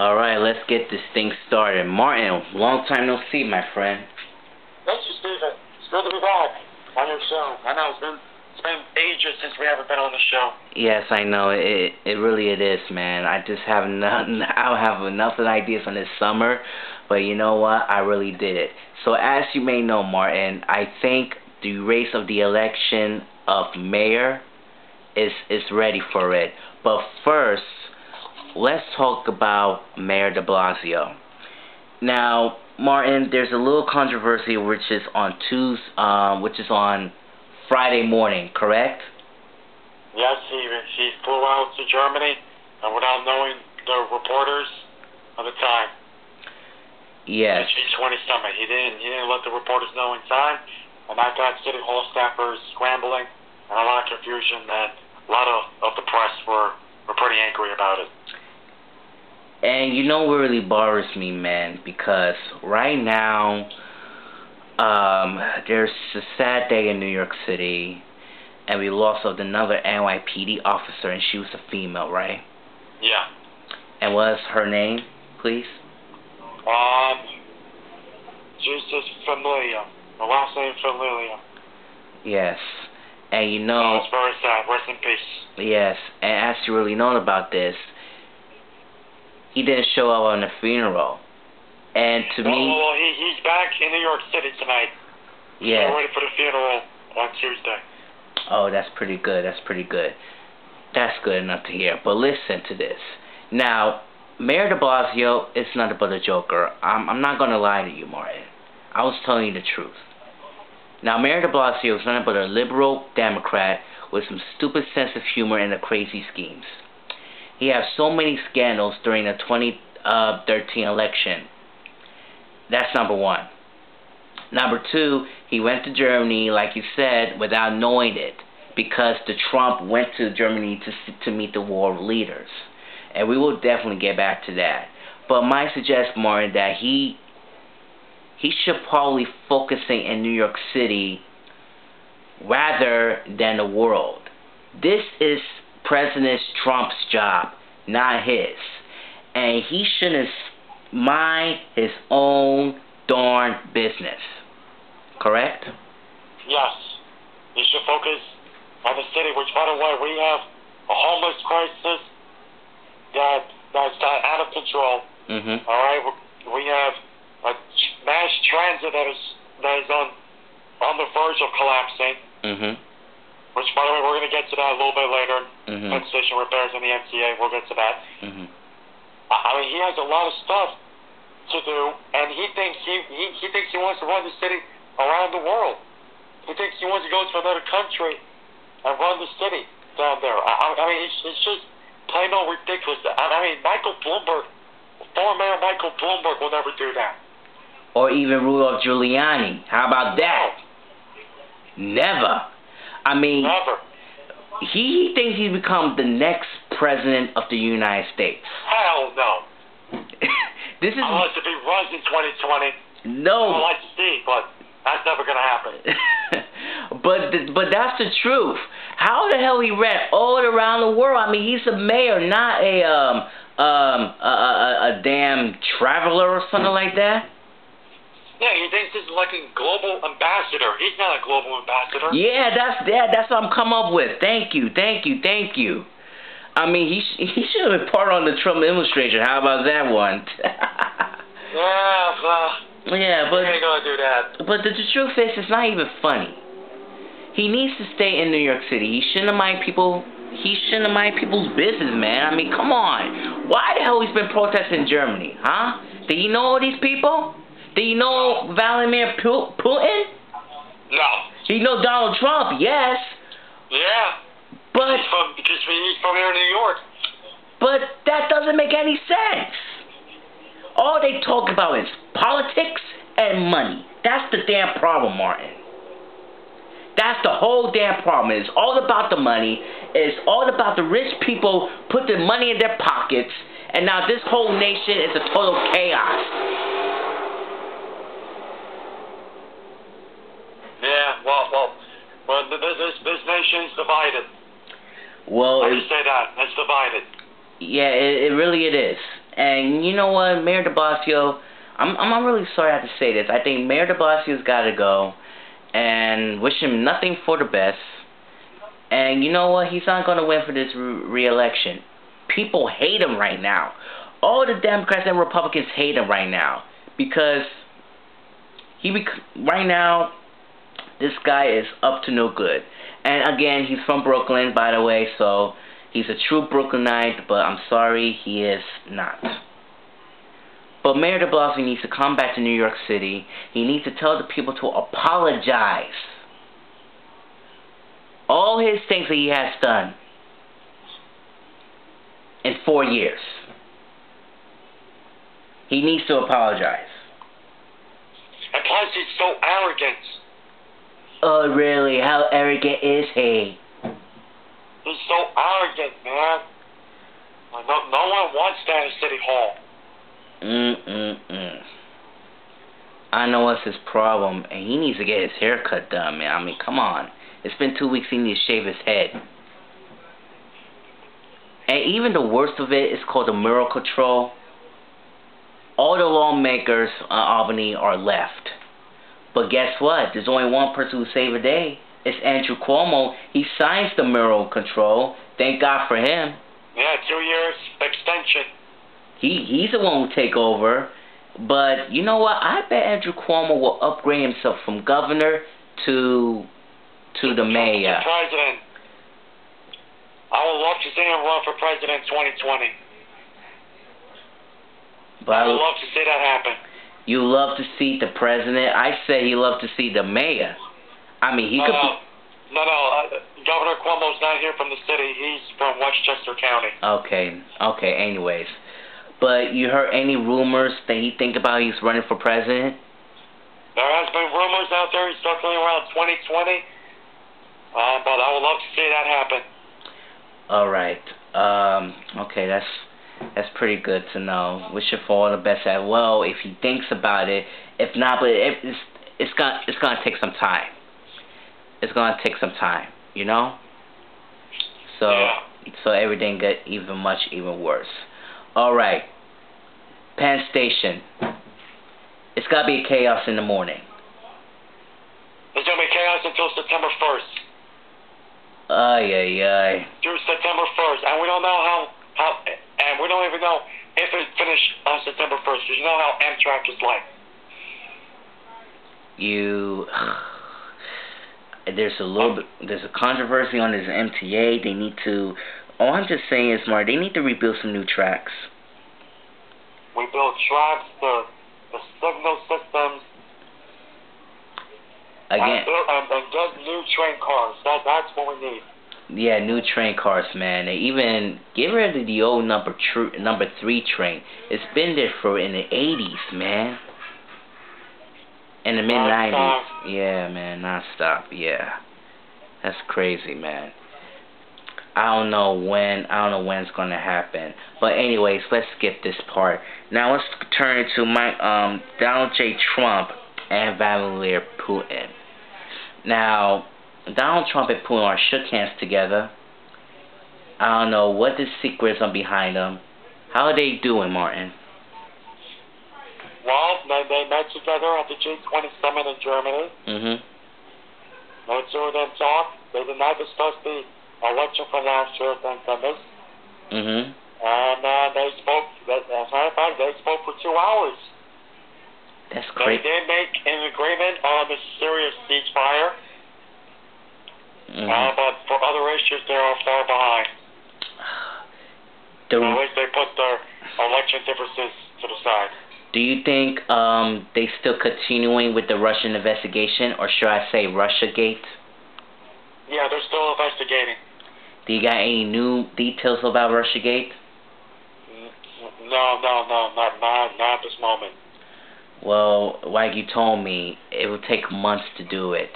Alright, let's get this thing started. Martin, long time no see, my friend. Thank you, Steven. It's good to be back on your show. I know it's been ages since we haven't been on the show. Yes, I know. It really is, man. I just have nothing. I don't have enough of ideas on this summer, but you know what? I really did it. So as you may know, Martin, I think the race of the election of mayor is ready for it. But first, let's talk about Mayor de Blasio. Now, Martin, there's a little controversy which is on Friday morning, correct? Yes, he flew out to Germany and without knowing the reporters at the time. Yes. The G20 summit. He didn't let the reporters know in time, and that got City Hall staffers scrambling and a lot of confusion, and a lot of the press were pretty angry about it. And you know what really bothers me, man, because right now, there's a sad day in New York City, and we lost another NYPD officer, and she was a female, right? Yeah. And what's her name, please? Jesus Familia. The last name Familia. Yes. And you know... it's very sad. Rest in peace. Yes. And as you really know about this, he didn't show up on the funeral. And to me... Well, he's back in New York City tonight. Yeah. We're ready for the funeral on Tuesday. Oh, that's pretty good. That's pretty good. That's good enough to hear. But listen to this. Now, Mayor de Blasio is nothing but a joker. I'm not going to lie to you, Martin. I was telling you the truth. Now, Mayor de Blasio is nothing but a liberal Democrat with some stupid sense of humor and crazy schemes. He had so many scandals during the 2013 election. That's number one. Number two, he went to Germany, like you said, without knowing it, because Trump went to Germany to meet the world leaders. And we will definitely get back to that. But my suggestion, Martin, that he should probably focusing in New York City rather than the world. This is President Trump's job, not his. And he shouldn't mind his own darn business. Correct? Yes. He should focus on the city, which, by the way, we have a homeless crisis that's out of control. Mm-hmm. All right? We have a mass transit that is on the verge of collapsing. Mm-hmm. Which, by the way, we're going to get to that a little bit later. Mm-hmm. Penn Station repairs in the MTA, we'll get to that. Mm-hmm. I mean, he has a lot of stuff to do, and he thinks he wants to run the city around the world. He thinks he wants to go to another country and run the city down there. I mean, it's just plain old ridiculous. I mean, Michael Bloomberg, former Mayor Michael Bloomberg will never do that. Or even Rudolph Giuliani. How about that? Never. I mean, never. He thinks he's become the next president of the United States. Hell no. This is unless if he runs in 2020. No. I'd like to see, but that's never going to happen. But that's the truth. How the hell he ran all around the world? I mean, he's a mayor, not a damn traveler or something like that. Yeah, he thinks this is like a global ambassador. He's not a global ambassador. Yeah, that's what I'm come up with. Thank you. I mean, he should have been part on the Trump administration. How about that one? Yeah, but he ain't gonna do that. But the truth is, it's not even funny. He needs to stay in New York City. He shouldn't mind people's business, man. I mean, come on. Why the hell he's been protesting in Germany, huh? Did he know all these people? Do you know Vladimir Putin? No. Do you know Donald Trump? Yes. Yeah. But he's from here in New York. But that doesn't make any sense. All they talk about is politics and money. That's the damn problem, Martin. That's the whole damn problem. It's all about the money. It's all about the rich people put their money in their pockets, and now this whole nation is a total chaos. Yeah, well, this nation's divided. Well, How do you say that? It's divided. Yeah, it really is. And you know what, Mayor de Blasio, I'm really sorry I have to say this. I think Mayor de Blasio's got to go, and wish him nothing for the best. And you know what, he's not going to win for this re-election. People hate him right now. All the Democrats and Republicans hate him right now because right now this guy is up to no good. And again, he's from Brooklyn, by the way, so he's a true Brooklynite, but I'm sorry, he is not. But Mayor de Blasio needs to come back to New York City. He needs to tell the people to apologize. All his things that he has done in 4 years. He needs to apologize. And plus, he's so arrogant. Oh, really? How arrogant is he? He's so arrogant, man. No one wants that in City Hall. I know what's his problem, and he needs to get his hair cut done, man. I mean, come on. It's been 2 weeks, he needs to shave his head. And even the worst of it is called the mural control. All the lawmakers in Albany are left. But guess what? There's only one person who save a day. It's Andrew Cuomo. He signs the mural control. Thank God for him. Yeah, 2 years extension. He's the one who take over. But you know what? I bet Andrew Cuomo will upgrade himself from governor to the mayor. To president. I would love to see him run for president 2020. But I would love to see that happen. You love to see the president? I say you love to see the mayor. I mean, he could be... No, Governor Cuomo's not here from the city. He's from Westchester County. Okay, anyways. But you heard any rumors that he think about he's running for president? There has been rumors out there he's circling around 2020. But I would love to see that happen. Alright. Okay, that's pretty good to know. Wish him for all the best as well if he thinks about it. If not, but it's gonna take some time. It's gonna take some time, you know? So everything get even worse. Alright. Penn Station. It's gotta be chaos in the morning. It's gonna be chaos until September 1st. Ay. Through September 1st. And we don't know how and we don't even know if it finished on September 1st. Because you know how Amtrak is like. There's a controversy on this MTA. They need to... All I'm just saying is, Mark, they need to rebuild some new tracks. We build tracks, the signal systems, again, and get new train cars. That's what we need. Yeah, new train cars, man. They even get rid of the old number 3 train. It's been there in the 80s, man. In the mid-90s. Yeah, man, non-stop. Yeah. That's crazy, man. I don't know when it's gonna happen. But anyways, let's skip this part. Now let's turn to Donald J. Trump and Vladimir Putin. Now, Donald Trump and Putin are shook hands together. I don't know what the secrets are behind them. How are they doing, Martin? Well, they met together at the G20 summit in Germany. The two of them talked. They did not discuss the election from last year, thank goodness. And they spoke. As a matter of fact, they spoke for 2 hours. That's great. They did make an agreement on the Syria ceasefire. But for other issues, they are far behind. At least they put their election differences to the side. Do you think they still continuing with the Russian investigation, or should I say Russiagate? Yeah, they're still investigating. Do you got any new details about Russiagate? No, not at this moment. Well, like you told me, it would take months to do it.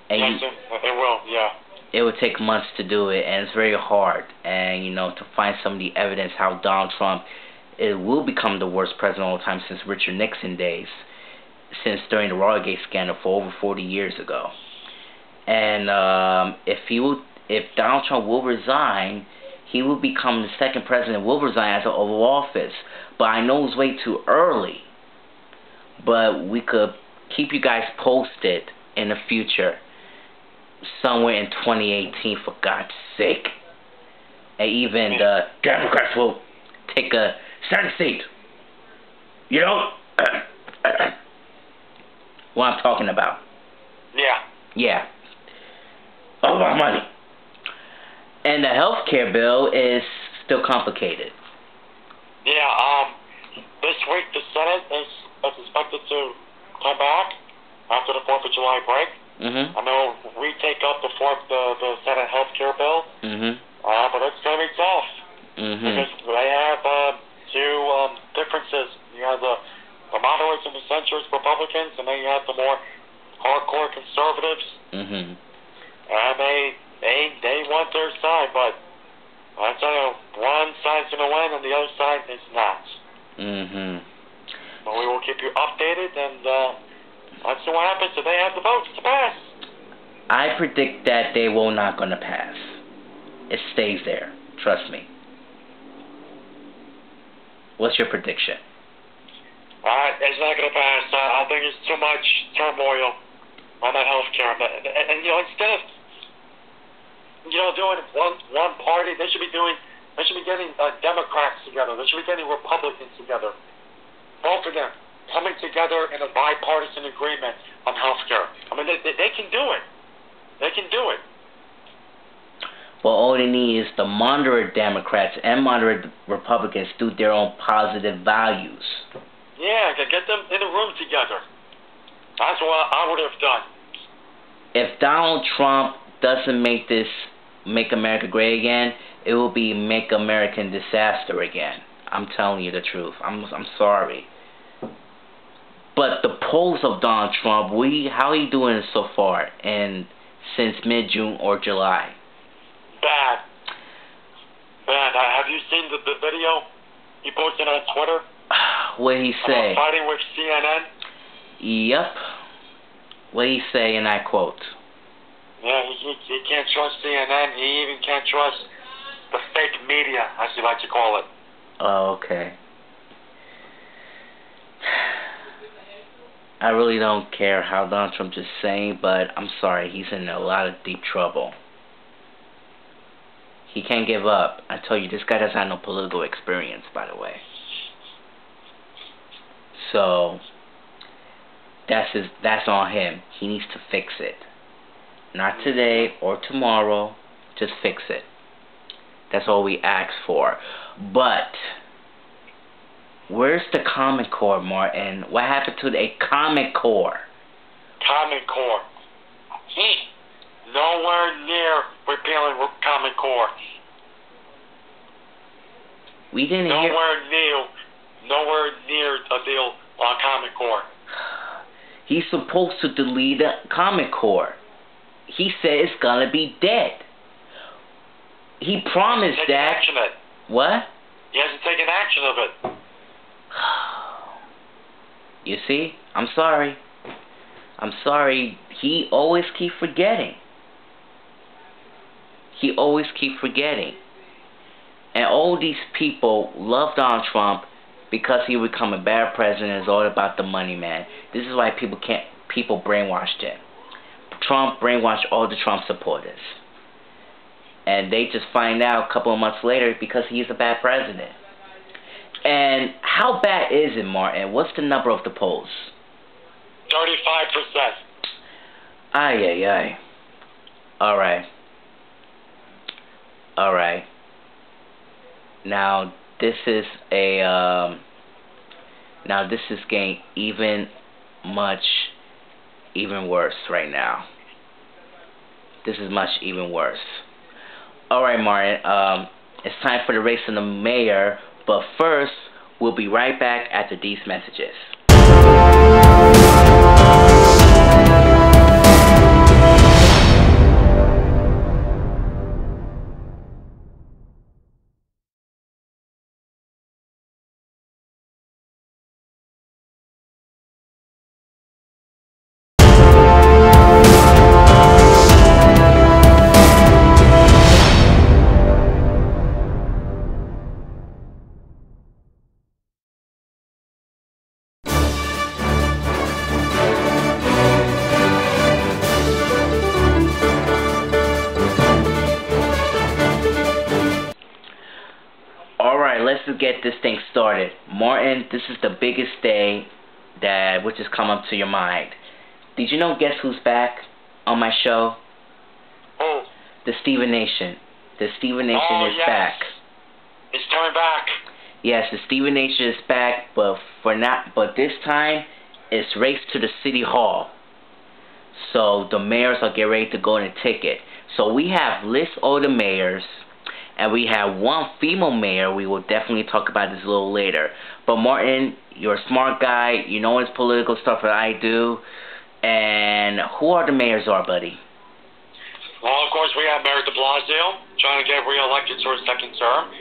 And yes, it will, yeah. It would take months to do it, and it's very hard. And, to find some of the evidence how Donald Trump will become the worst president of all time since Richard Nixon days, since during the Watergate scandal for over 40 years ago. And if Donald Trump will resign, he will become the second president, will resign as an Oval Office. But I know it's way too early. But we could keep you guys posted in the future. Somewhere in 2018, for God's sake. And even the Democrats will take a center seat. You know what I'm talking about. Yeah. Yeah. All about money. And the healthcare bill is still complicated. Yeah, this week the Senate is expected to come back after the 4th of July break. Mm-hmm. I know we take up the Senate healthcare bill, but it's going to be tough. Mm-hmm. Because they have two differences. You have the moderates and the centrist Republicans, and then you have the more hardcore conservatives. Mm-hmm. And they want their side, but I tell you, one side's going to win and the other side is not. Mm-hmm. But we will keep you updated, and let's see what happens if they have the votes to pass. I predict that they will not going to pass. It stays there. Trust me. What's your prediction? It's not going to pass. I think there's too much turmoil on that health care. And instead of doing one party, they should be getting Democrats together. They should be getting Republicans together. Both of them coming together in a bipartisan agreement on health care. I mean, they can do it. They can do it. Well, all they need is the moderate Democrats and moderate Republicans do their own positive values. Yeah, get them in a room together. That's what I would have done. If Donald Trump doesn't make America great again, it will be make American disaster again. I'm telling you the truth. I'm sorry. But the polls of Donald Trump, how are you doing so far since mid-June or July? Bad. Have you seen the video he posted on Twitter? What did he say? Fighting with CNN? Yep. What did he say, and I quote? Yeah, he can't trust CNN. He even can't trust the fake media, as you like to call it. Oh, okay. I really don't care how Donald Trump is saying, but I'm sorry, he's in a lot of deep trouble. He can't give up. I tell you, this guy doesn't have no political experience, by the way. So, that's on him. He needs to fix it. Not today or tomorrow, just fix it. That's all we ask for. But, where's the Common Core, Martin? What happened to the Common Core? Common Core. Nowhere near repealing Common Core. We didn't hear... Nowhere near a deal on Common Core. He's supposed to delete the Common Core. He said it's gonna be dead. He promised that... Action of it. What? He hasn't taken action of it. You see? I'm sorry. I'm sorry. He always keeps forgetting. He always keeps forgetting. And all these people love Donald Trump because he would become a bad president. It's all about the money, man. This is why people brainwashed him. Trump brainwashed all the Trump supporters. And they just find out a couple of months later because he's a bad president. And how bad is it, Martin? What's the number of the polls? 35%. Ay. Alright. Now this is getting even worse right now. This is much even worse. Alright, Martin, it's time for the race in the mayor, but first, we'll be right back after these messages. let's just get this thing started. Martin, this is the biggest day that which has come up to your mind. Did you know guess who's back on my show? Who? The Steven Nation. The Steven Nation is back. It's coming back. Yes, the Steven Nation is back, but this time it's Race to the City Hall. So the mayors are getting ready to go on a ticket. So we have lists of the mayors, and we have one female mayor. We will definitely talk about this a little later. But Martin, you're a smart guy. You know his political stuff that I do. And who are the mayors buddy? Well, of course, we have Mayor de Blasio trying to get reelected for a second term.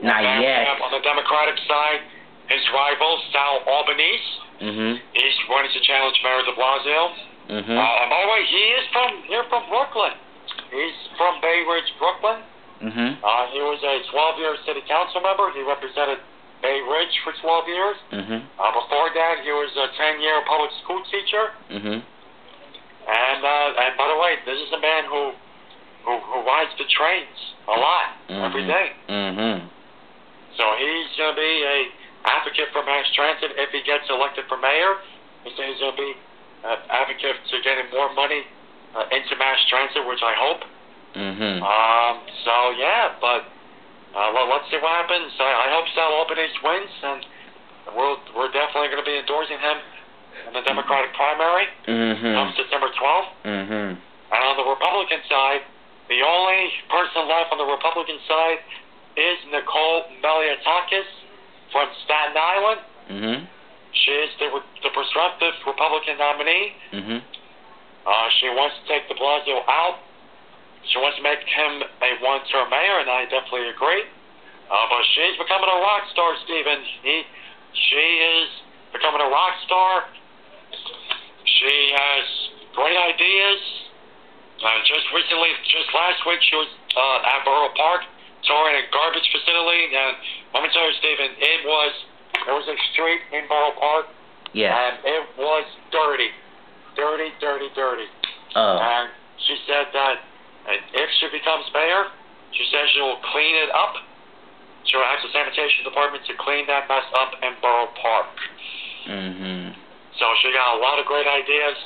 Not and yet. We have on the Democratic side, his rival, Sal Albanese. He's wanting to challenge Mayor de Blasio. And by the way, he is from Brooklyn. He's from Bay Ridge, Brooklyn. He was a 12-year city council member. He represented Bay Ridge for 12 years. Before that, he was a 10-year public school teacher. And by the way, this is a man who rides the trains a lot every day. So he's going to be a advocate for mass transit if he gets elected for mayor. He's going to be an advocate to getting more money into mass transit, which I hope. So yeah, but let's see what happens. I hope Sal Albanese wins, and we're definitely going to be endorsing him in the Democratic primary on September 12th. And on the Republican side, the only person left on the Republican side is Nicole Malliotakis from Staten Island. She is the progressive Republican nominee. She wants to take de Blasio out. She wants to make him a one-term mayor, and I definitely agree. But she's becoming a rock star, Steven. She is becoming a rock star. She has great ideas. Just last week, she was at Borough Park touring a garbage facility, and let me tell you, Steven, there was a street in Borough Park, and it was dirty. And she said that if she becomes mayor, she says she will clean it up. She'll ask the sanitation department to clean that mess up in Borough Park. So she got a lot of great ideas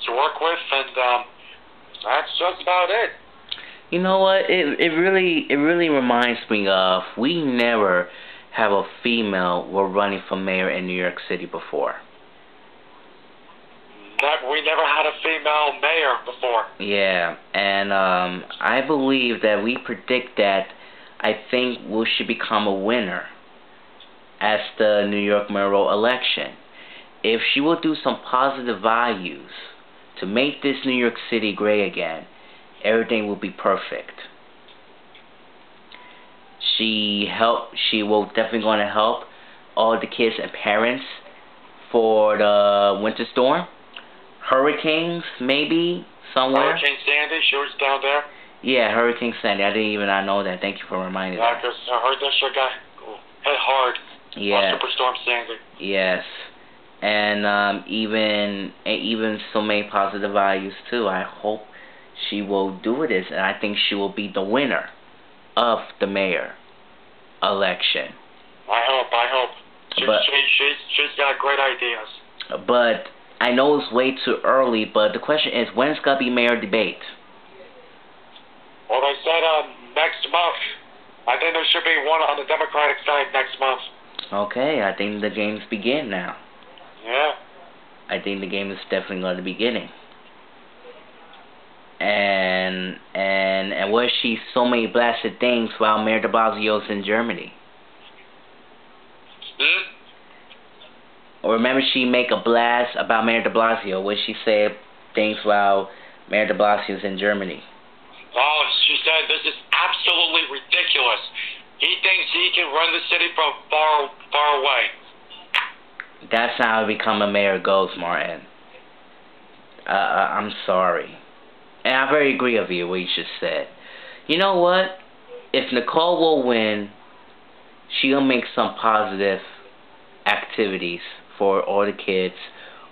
to work with, and that's just about it. You know what? It really reminds me of we never have a female were running for mayor in New York City before. We never had a female mayor before. Yeah, and I believe that we predict that I think we should become a winner as the New York mayoral election. If she will do some positive values to make this New York City great again, everything will be perfect. She will definitely going to help all the kids and parents for the winter storm. Hurricanes, maybe, somewhere. Hurricane Sandy, she was down there. Yeah, Hurricane Sandy. I didn't even know that. Thank you for reminding me. Yeah, because I heard that shit got hit hard. Yeah. Superstorm Sandy. Yes. And even so many positive values too. I hope she will do this, and I think she will be the winner of the mayor election. I hope. She's got great ideas. But I know it's way too early, but the question is, when's going to be mayor debate? Well, they said next month. I think there should be one on the Democratic side next month. Okay, I think the games begin now. Yeah. I think the game is definitely going to be beginning. And where she so many blasted things while Mayor de Blasio's in Germany. Remember, she make a blast about Mayor de Blasio where she said things while Mayor de Blasio's in Germany. Oh, she said this is absolutely ridiculous. He thinks he can run the city from far away. That's how I become a mayor goes, Martin. I'm sorry. And I very agree with you what you just said. You know what? If Nicole will win, she'll make some positive activities for all the kids,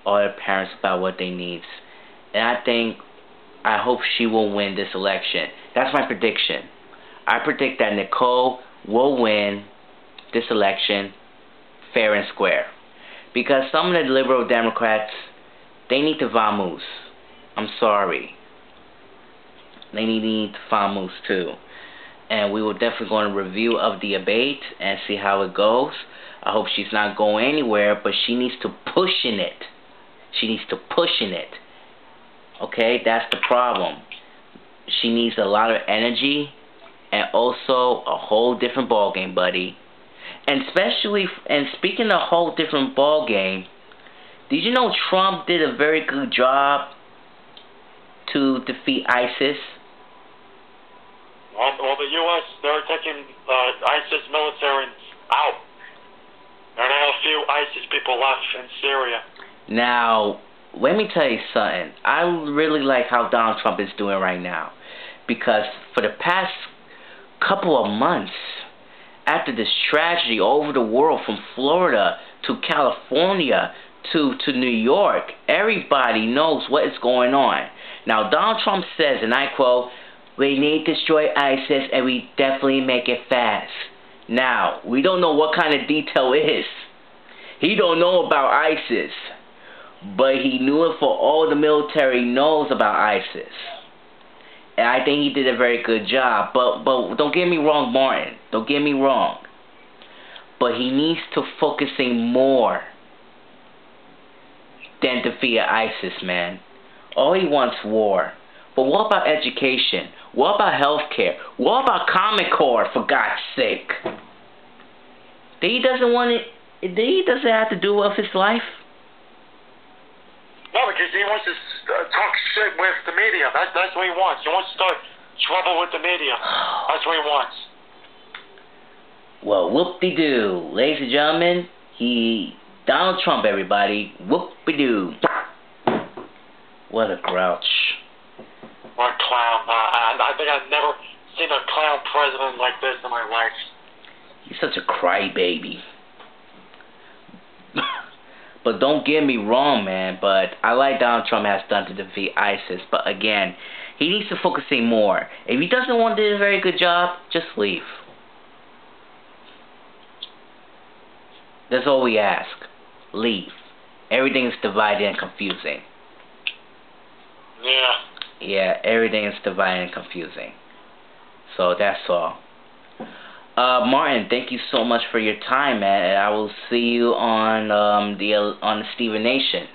all the parents about what they need. And I hope she will win this election. That's my prediction. I predict that Nicole will win this election fair and square. Because some of the liberal Democrats, they need to vamoose. I'm sorry. They need to vamoose too. And we will definitely go on a review of the debate and see how it goes. I hope she's not going anywhere, but she needs to push in it. She needs to push in it. Okay, that's the problem. She needs a lot of energy and also a whole different ball game, buddy. And especially, and speaking of a whole different ball game, did you know Trump did a very good job to defeat ISIS? Well, the U.S., they're taking ISIS military out. There are now a few ISIS people left in Syria. Now, let me tell you something. I really like how Donald Trump is doing right now. Because for the past couple of months, after this tragedy all over the world, from Florida to California to New York, everybody knows what is going on. Now, Donald Trump says, and I quote, "We need to destroy ISIS, and we definitely make it fast." Now, we don't know what kind of detail it is. He don't know about ISIS, but he knew it for all the military knows about ISIS. And I think he did a very good job. But don't get me wrong, Martin. Don't get me wrong. But he needs to focusing more than defeat ISIS, man. All he wants war. But what about education? What about healthcare? What about Common Core, for God's sake? He doesn't want it. He doesn't have to do with his life. No, because he wants to talk shit with the media. That's what he wants. He wants to start trouble with the media. That's what he wants. Well, whoop-de-doo. Ladies and gentlemen, Donald Trump, everybody. Whoop-de-doo. What a grouch. What a clown. I think I've never seen a clown president like this in my life. He's such a crybaby. But don't get me wrong, man, but I like Donald Trump has done to defeat ISIS. But again, he needs to focus more. If he doesn't want to do a very good job, just leave. That's all we ask. Leave. Everything is divided and confusing. Yeah. Yeah, everything is divided and confusing. So that's all. Martin, thank you so much for your time, man. And I will see you on the Steven Nation.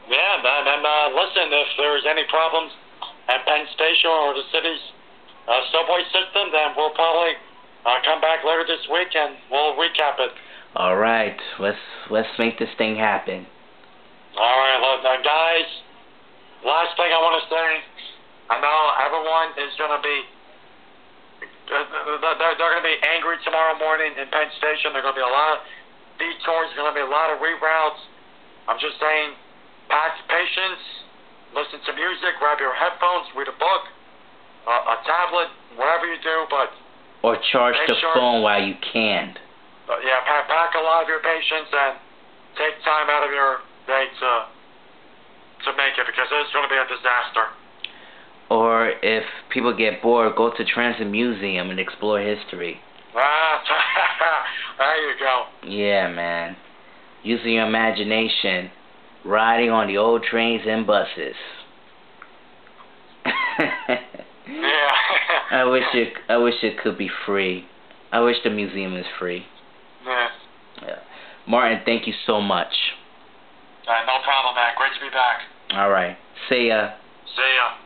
Yeah, man. And listen, if there's any problems at Penn Station or the city's subway system, then we'll probably come back later this week and we'll recap it. All right, let's make this thing happen. All right, look, guys. Last thing I want to say, I know everyone is gonna be. They're going to be angry tomorrow morning in Penn Station. There are going to be a lot of detours. There's going to be a lot of reroutes. I'm just saying, practice patience, listen to music, grab your headphones, read a book, a tablet, whatever you do, but... Or charge the phone while you can. Yeah, pack a lot of your patience and take time out of your day to make it, because it's going to be a disaster. Or if people get bored, go to Transit Museum and explore history. There you go. Yeah, man. Using your imagination, riding on the old trains and buses. Yeah. I wish it could be free. I wish the museum is free. Yeah. Yeah. Martin, thank you so much. No problem, man. Great to be back. All right. See ya. See ya.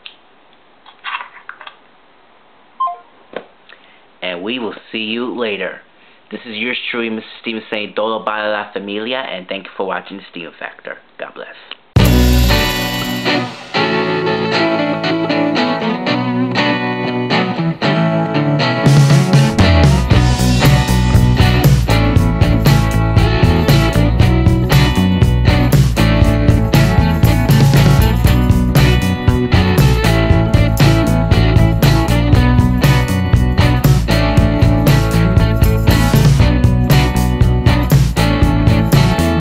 And we will see you later. This is yours truly, Mr. Steven, saying todo para la familia, and thank you for watching The Steven Factor. God bless.